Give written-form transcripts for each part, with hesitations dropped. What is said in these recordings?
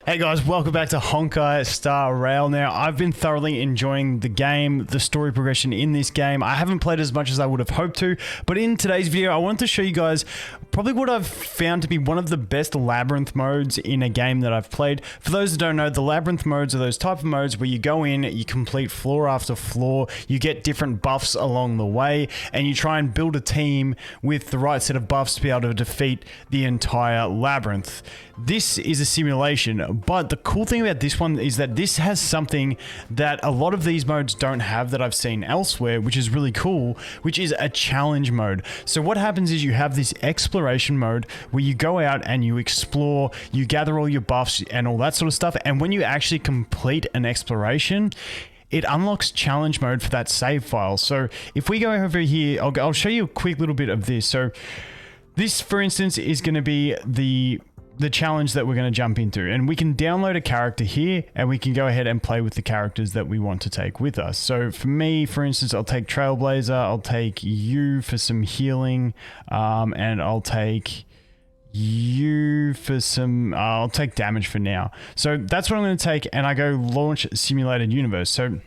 Hey guys, welcome back to Honkai Star Rail. Now, I've been thoroughly enjoying the game, the story progression in this game. I haven't played as much as I would have hoped to, but in today's video, I wanted to show you guys probably what I've found to be one of the best labyrinth modes in a game that I've played. For those that don't know, the labyrinth modes are those type of modes where you go in, you complete floor after floor, you get different buffs along the way, and you try and build a team with the right set of buffs to be able to defeat the entire labyrinth. This is a simulation, but the cool thing about this one is that this has something that a lot of these modes don't have that I've seen elsewhere, which is really cool, which is a challenge mode. So what happens is you have this exploration mode where you go out and you explore, you gather all your buffs and all that sort of stuff, and when you actually complete an exploration, it unlocks challenge mode for that save file. So if we go over here, I'll show you a quick little bit of this. So this, for instance, is going to be the challenge that we're going to jump into, and we can download a character here and we can go ahead and play with the characters that we want to take with us. So for me, for instance, I'll take Trailblazer, I'll take you for some healing, and I'll take you for some, I'll take damage for now. So that's what I'm going to take, and I go launch simulated universe. So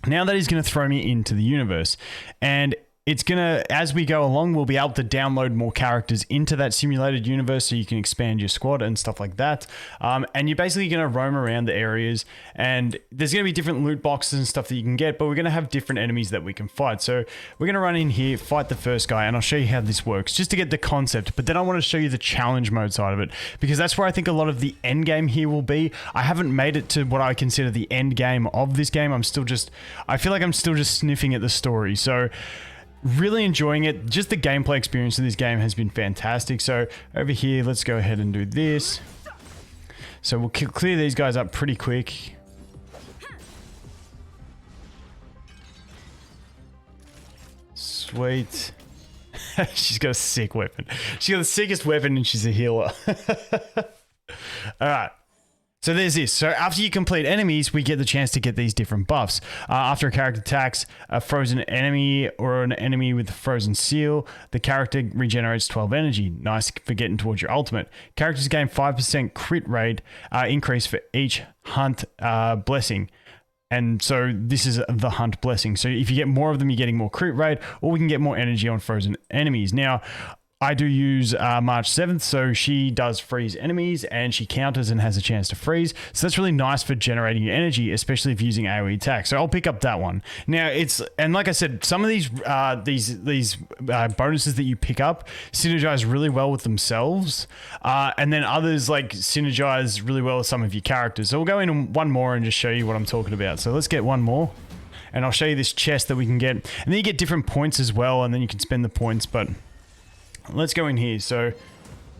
now that is going to throw me into the universe, and it's gonna, as we go along, we'll be able to download more characters into that simulated universe so you can expand your squad and stuff like that. And you're basically gonna roam around the areas, and there's gonna be different loot boxes and stuff that you can get, but we're gonna have different enemies that we can fight. So we're gonna run in here, fight the first guy, and I'll show you how this works, just to get the concept. But then I want to show you the challenge mode side of it, because that's where I think a lot of the end game here will be. I haven't made it to what I consider the end game of this game. I feel like I'm still just sniffing at the story. So really enjoying it. Just the gameplay experience of this game has been fantastic. So over here, let's go ahead and do this. So we'll clear these guys up pretty quick. Sweet. She's got a sick weapon. She's got the sickest weapon and she's a healer. All right. So there's this. So after you complete enemies, we get the chance to get these different buffs. After a character attacks a frozen enemy or an enemy with a frozen seal, the character regenerates 12 energy. Nice for getting towards your ultimate. Characters gain 5% crit rate increase for each hunt blessing. And so this is the hunt blessing. So if you get more of them, you're getting more crit rate, or we can get more energy on frozen enemies. Now, I do use March 7th, so she does freeze enemies and she counters and has a chance to freeze. So that's really nice for generating your energy, especially if using AoE attack. So I'll pick up that one. Now and like I said, some of these bonuses that you pick up synergize really well with themselves, and then others like synergize really well with some of your characters. So we'll go in one more and just show you what I'm talking about. So let's get one more, and I'll show you this chest that we can get, and then you get different points as well, and then you can spend the points. But let's go in here. So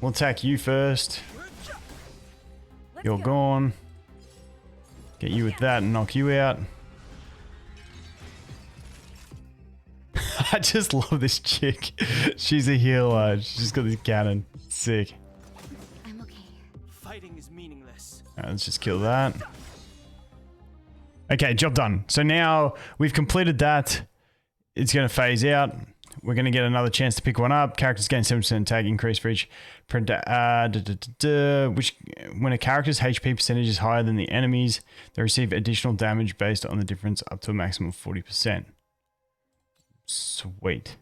we'll attack you first. You're gone. Get you with that and knock you out. I just love this chick. She's a healer. She's just got this cannon. Sick. I'm okay. Fighting is meaningless. Alright, let's just kill that. Okay, job done. So now we've completed that. It's going to phase out. We're going to get another chance to pick one up. Characters gain 7% attack increase for each, which when a character's HP percentage is higher than the enemy's, they receive additional damage based on the difference up to a maximum of 40%. Sweet.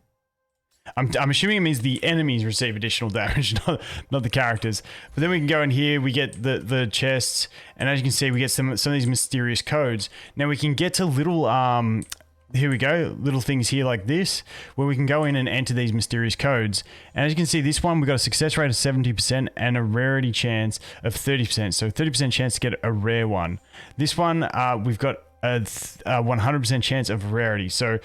I'm assuming it means the enemies receive additional damage, not the characters. But then we can go in here, we get the chests, and as you can see, we get some of these mysterious codes. Now we can get to little here we go, little things here like this, where we can go in and enter these mysterious codes. And as you can see, this one, we've got a success rate of 70% and a rarity chance of 30%. So 30% chance to get a rare one. This one, we've got a 100% chance of rarity. So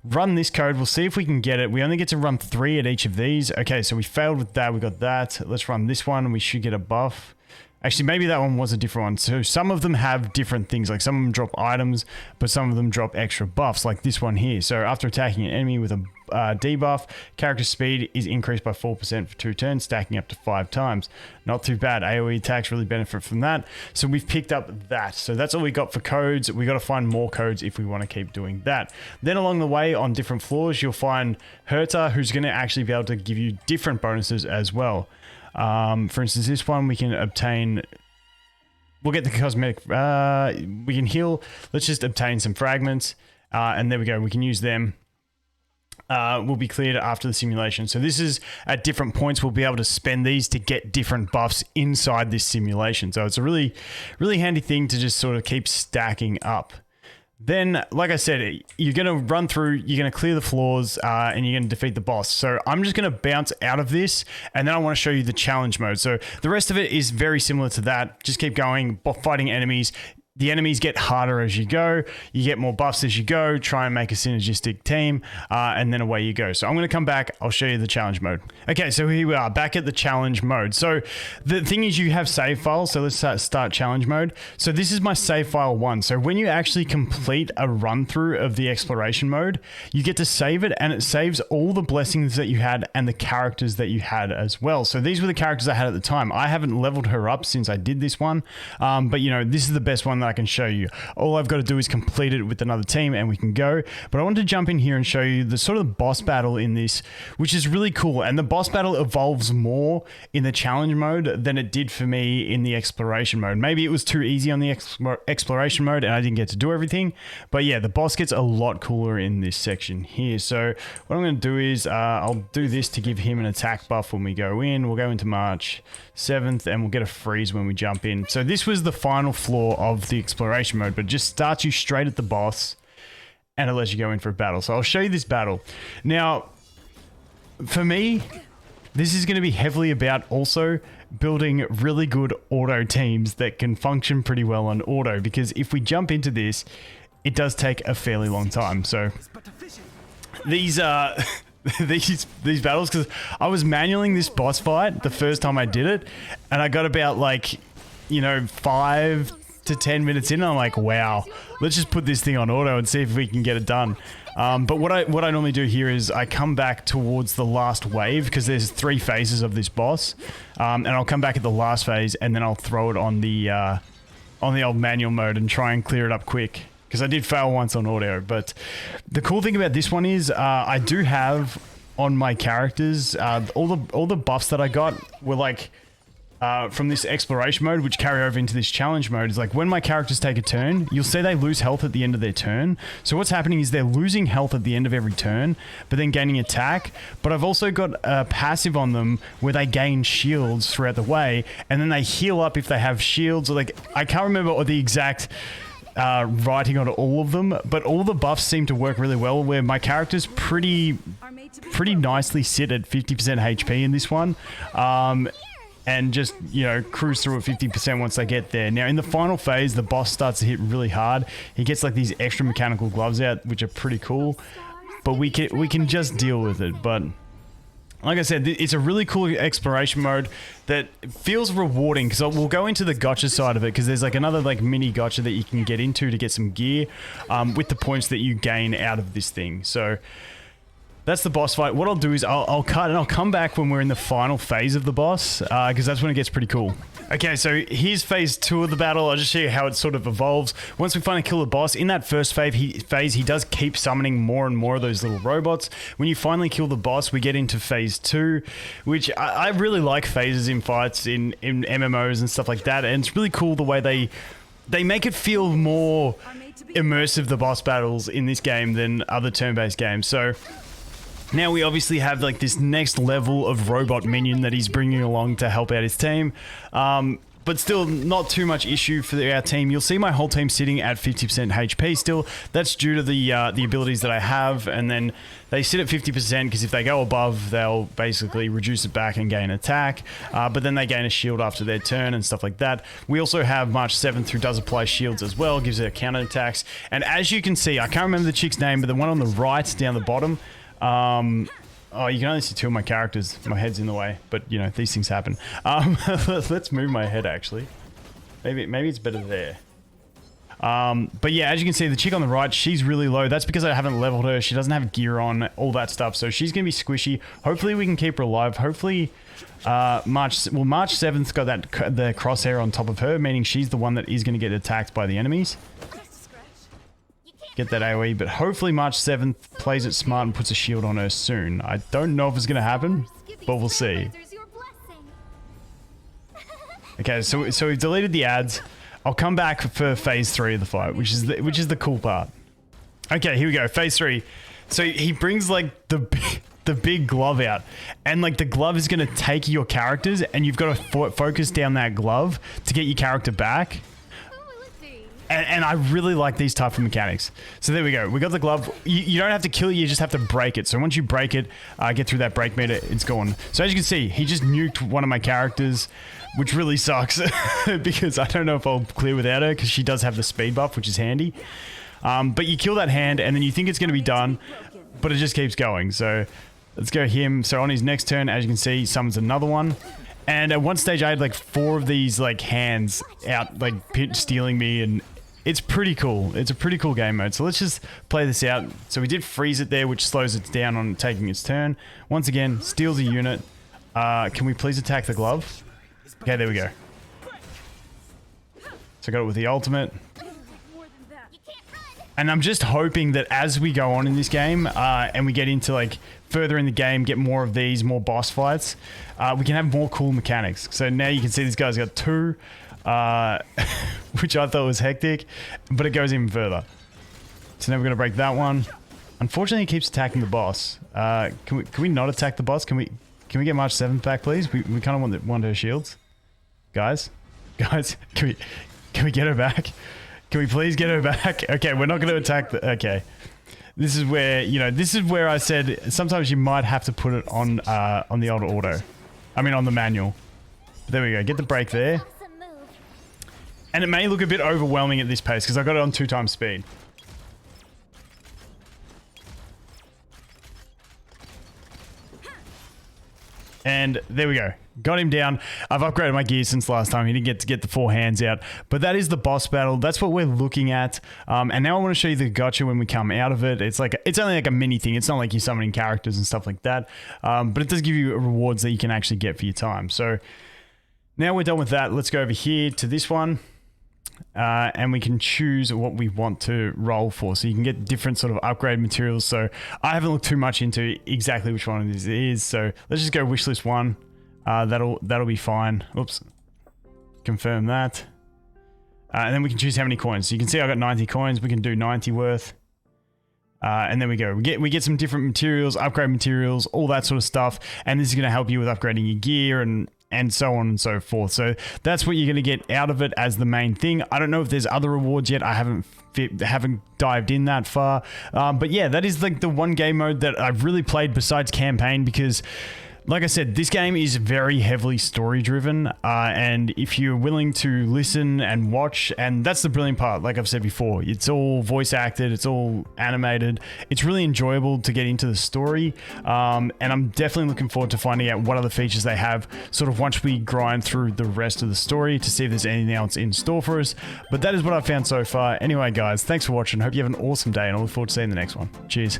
run this code, we'll see if we can get it. We only get to run 3 at each of these. Okay, so we failed with that, we got that. Let's run this one, and we should get a buff. Actually, maybe that one was a different one. So some of them have different things, like some of them drop items, but some of them drop extra buffs, like this one here. So after attacking an enemy with a debuff, character speed is increased by 4% for 2 turns, stacking up to 5 times. Not too bad. AoE attacks really benefit from that. So we've picked up that. So that's all we got for codes. We got to find more codes if we want to keep doing that. Then along the way on different floors, you'll find Herta, who's going to actually be able to give you different bonuses as well. For instance, this one we can obtain we'll get the cosmetic. We can heal. Let's just obtain some fragments. And there we go. We can use them. Will be cleared after the simulation. So this is at different points. We'll be able to spend these to get different buffs inside this simulation. So it's a really, really handy thing to just sort of keep stacking up. Then, like I said, you're going to run through, you're going to clear the floors, and you're going to defeat the boss. So I'm just going to bounce out of this, and then I want to show you the challenge mode. So the rest of it is very similar to that. Just keep going, fighting enemies. The enemies get harder as you go. You get more buffs as you go. Try and make a synergistic team, and then away you go. So I'm going to come back. I'll show you the challenge mode. Okay, so here we are back at the challenge mode. So the thing is, you have save files. So let's start challenge mode. So this is my save file 1. So when you actually complete a run through of the exploration mode, you get to save it, and it saves all the blessings that you had and the characters that you had as well. So these were the characters I had at the time. I haven't leveled her up since I did this one, but you know, this is the best one that I can show you. All I've got to do is complete it with another team and we can go. But I want to jump in here and show you the sort of boss battle in this, which is really cool. And the boss battle evolves more in the challenge mode than it did for me in the exploration mode. Maybe it was too easy on the exploration mode and I didn't get to do everything. But yeah, the boss gets a lot cooler in this section here. So what I'm going to do is I'll do this to give him an attack buff when we go in. We'll go into March 7th and we'll get a freeze when we jump in. So this was the final floor of the exploration mode, but it just starts you straight at the boss and it lets you go in for a battle. So I'll show you this battle. Now, for me, this is going to be heavily about also building really good auto teams that can function pretty well on auto, because if we jump into this, it does take a fairly long time. So these these battles, because I was manualing this boss fight the first time I did it, and I got about like, you know, 5 to 10 minutes in, and I'm like, wow, let's just put this thing on auto and see if we can get it done. But what I normally do here is I come back towards the last wave, because there's 3 phases of this boss, and I'll come back at the last phase and then I'll throw it on the old manual mode and try and clear it up quick, because I did fail once on audio. But the cool thing about this one is I do have on my characters all the buffs that I got were like from this exploration mode, which carry over into this challenge mode. Is like when my characters take a turn, you'll see they lose health at the end of their turn. So what's happening is they're losing health at the end of every turn, but then gaining attack. But I've also got a passive on them where they gain shields throughout the way, and then they heal up if they have shields. Or like, I can't remember what the exact writing on all of them, but all the buffs seem to work really well, where my characters pretty nicely sit at 50% HP in this one. And just, you know, cruise through at 50% once they get there. Now, in the final phase, the boss starts to hit really hard. He gets like these extra mechanical gloves out, which are pretty cool. But we can just deal with it. But like I said, it's a really cool exploration mode that feels rewarding, because we'll go into the gotcha side of it, because there's like another like mini gotcha that you can get into to get some gear with the points that you gain out of this thing. So that's the boss fight. What I'll do is I'll cut and I'll come back when we're in the final phase of the boss, because that's when it gets pretty cool. Okay, so here's phase 2 of the battle. I'll just show you how it sort of evolves. Once we finally kill the boss, in that first phase, he does keep summoning more and more of those little robots. When you finally kill the boss, we get into phase 2, which I really like phases in fights in MMOs and stuff like that. And it's really cool the way they make it feel more immersive, the boss battles in this game, than other turn-based games. So now we obviously have like this next level of robot minion that he's bringing along to help out his team. But still not too much issue for our team. You'll see my whole team sitting at 50% HP still. That's due to the abilities that I have, and then they sit at 50% because if they go above, they'll basically reduce it back and gain attack. But then they gain a shield after their turn and stuff like that. We also have March 7th, who does apply shields as well, gives it counter attacks. And as you can see, I can't remember the chick's name, but the one on the right down the bottom, oh, you can only see 2 of my characters. My head's in the way, but you know, these things happen. Let's move my head actually. Maybe it's better there. But yeah, as you can see, the chick on the right, she's really low. That's because I haven't leveled her. She doesn't have gear on, all that stuff. So she's going to be squishy. Hopefully we can keep her alive. Hopefully March 7th's got the crosshair on top of her, meaning she's the one that is going to get attacked by the enemies. Get that AoE, but hopefully March 7th plays it smart and puts a shield on her soon. I don't know if it's going to happen, but we'll see. Okay, so we've deleted the ads. I'll come back for phase 3 of the fight, which is the cool part. Okay, here we go. Phase 3. So he brings like the big glove out, and like the glove is going to take your characters, and you've got to focus down that glove to get your character back. And I really like these type of mechanics. So there we go. We got the glove. You don't have to kill it. You just have to break it. So once you break it, get through that break meter, it's gone. So as you can see, he just nuked one of my characters, which really sucks because I don't know if I'll clear without her because she does have the speed buff, which is handy. But you kill that hand and then you think it's going to be done, but it just keeps going. So let's go him. So on his next turn, as you can see, summons another one. And at one stage, I had like 4 of these like hands out, like stealing me, and it's pretty cool. It's a pretty cool game mode. So let's just play this out. So we did freeze it there, which slows it down on taking its turn. Once again, steals a unit. Can we please attack the glove? Okay, there we go. So I got it with the ultimate. And I'm just hoping that as we go on in this game, and we get into like further in the game, get more of these, more boss fights, we can have more cool mechanics. So now you can see this guy's got 2. Which I thought was hectic, but it goes even further. So now we're gonna break that one. Unfortunately, he keeps attacking the boss. Can we not attack the boss? Can we get March 7th back, please? We kind of want her shields, guys. Can we get her back? Can we please get her back? Okay, we're not gonna attack the. Okay, this is where this is where I said sometimes you might have to put it on the old auto. I mean on the manual. But there we go. Get the break there. And it may look a bit overwhelming at this pace because I got it on 2 times speed. And there we go. Got him down. I've upgraded my gear since last time. He didn't get to get the 4 hands out. But that is the boss battle. That's what we're looking at. And now I want to show you the gacha when we come out of it. It's only like a mini thing. It's not like you're summoning characters and stuff like that. But it does give you rewards that you can actually get for your time. So now we're done with that. Let's go over here to this one. And we can choose what we want to roll for. So you can get different sort of upgrade materials. So I haven't looked too much into exactly which one of these is. So let's just go wishlist 1. That'll be fine. Oops. Confirm that. And then we can choose how many coins. So you can see I got 90 coins. We can do 90 worth. And then we go. We get some different materials, upgrade materials, all that sort of stuff. And this is going to help you with upgrading your gear and so on and so forth. So that's what you're going to get out of it as the main thing. I don't know if there's other rewards yet. I haven't dived in that far. But yeah, that is like the one game mode that I've really played besides campaign because, like I said, this game is very heavily story driven, and if you're willing to listen and watch, and that's the brilliant part, like I've said before, it's all voice acted, it's all animated, it's really enjoyable to get into the story, and I'm definitely looking forward to finding out what other features they have, sort of once we grind through the rest of the story to see if there's anything else in store for us, but that is what I've found so far. Anyway guys, thanks for watching, hope you have an awesome day, and I look forward to seeing the next one. Cheers.